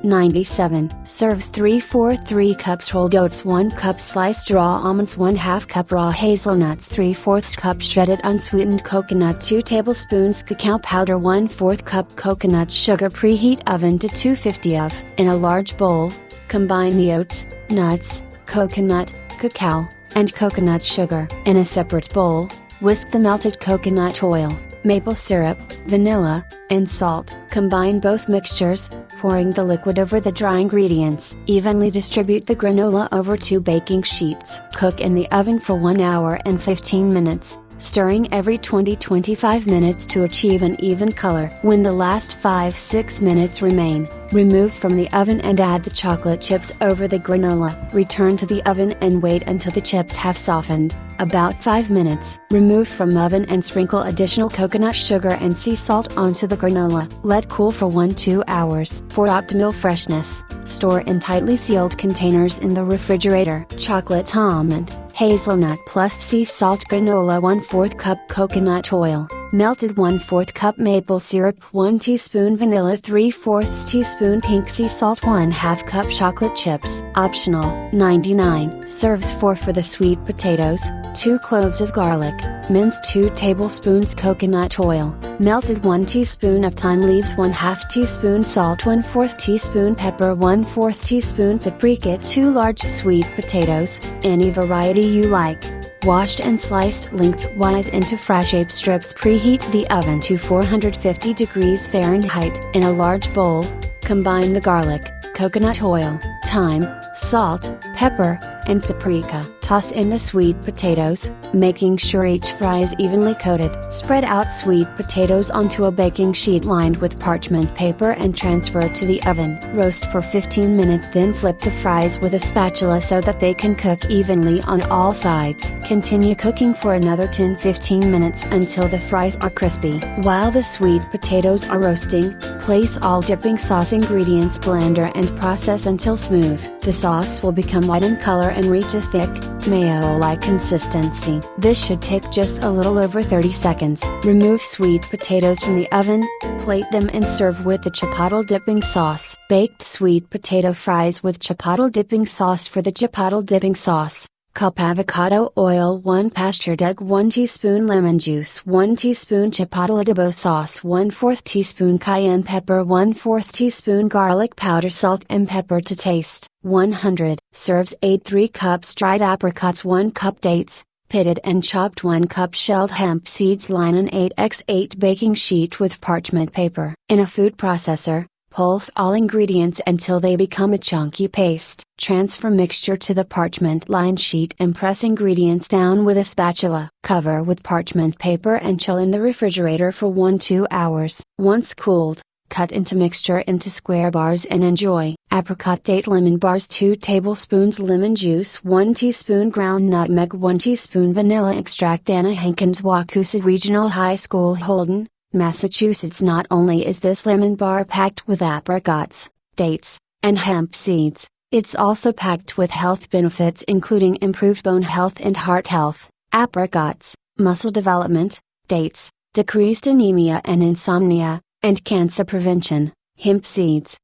97. Serves 3/4 cups rolled oats, 1 cup sliced raw almonds, 1/2 cup raw hazelnuts, 3/4 cup shredded unsweetened coconut, 2 tablespoons cacao powder, 1/4 cup coconut sugar. Preheat oven to 250 of. In a large bowl, combine the oats, nuts, coconut, cacao, and coconut sugar. In a separate bowl, whisk the melted coconut oil, maple syrup, vanilla, and salt. Combine both mixtures, pouring the liquid over the dry ingredients. Evenly distribute the granola over 2 baking sheets. Cook in the oven for 1 hour and 15 minutes, stirring every 20-25 minutes to achieve an even color. When the last 5-6 minutes remain, remove from the oven and add the chocolate chips over the granola. Return to the oven and wait until the chips have softened, about 5 minutes. Remove from oven and sprinkle additional coconut sugar and sea salt onto the granola. Let cool for 1-2 hours. For optimal freshness, store in tightly sealed containers in the refrigerator. Chocolate almond, hazelnut plus sea salt granola, 1/4 cup coconut oil, melted 1/4 cup maple syrup, 1 teaspoon vanilla, 3/4 teaspoon pink sea salt, 1/2 cup chocolate chips. Optional. 99. Serves 4 for the sweet potatoes, 2 cloves of garlic, minced 2 tablespoons coconut oil, melted 1 teaspoon of thyme leaves, 1/2 teaspoon salt, 1/4 teaspoon pepper, 1/4 teaspoon paprika, 2 large sweet potatoes, any variety you like, washed and sliced lengthwise into fry-shaped strips. Preheat the oven to 450 degrees Fahrenheit. In a large bowl, combine the garlic, coconut oil, thyme, salt, pepper, and paprika. Toss in the sweet potatoes, making sure each fry is evenly coated. Spread out sweet potatoes onto a baking sheet lined with parchment paper and transfer to the oven. Roast for 15 minutes, then flip the fries with a spatula so that they can cook evenly on all sides. Continue cooking for another 10-15 minutes until the fries are crispy. While the sweet potatoes are roasting, place all dipping sauce ingredients blender and process until smooth. The sauce will become white in color and reach a thick, mayo-like consistency. This should take just a little over 30 seconds. Remove sweet potatoes from the oven, plate them and serve with the chipotle dipping sauce. Baked sweet potato fries with chipotle dipping sauce. For the chipotle dipping sauce, cup avocado oil, 1 pastured egg, 1 teaspoon lemon juice, 1 teaspoon chipotle adobo sauce, 1/4 teaspoon cayenne pepper, 1/4 teaspoon garlic powder, salt and pepper to taste. 100. Serves 8 3 cups dried apricots, 1 cup dates, pitted and chopped, 1 cup shelled hemp seeds. Line an 8x8 baking sheet with parchment paper. In a food processor, pulse all ingredients until they become a chunky paste. Transfer mixture to the parchment lined sheet and press ingredients down with a spatula. Cover with parchment paper and chill in the refrigerator for 1-2 hours. Once cooled, cut into mixture into square bars and enjoy. Apricot date lemon bars, 2 tablespoons lemon juice, 1 teaspoon ground nutmeg, 1 teaspoon vanilla extract. Anna Hankins, Waukeesett Regional High School, Holden, Massachusetts. Not only is this lemon bar packed with apricots, dates, and hemp seeds, it's also packed with health benefits including improved bone health and heart health. Apricots, muscle development, dates, decreased anemia and insomnia, and cancer prevention. Hemp seeds,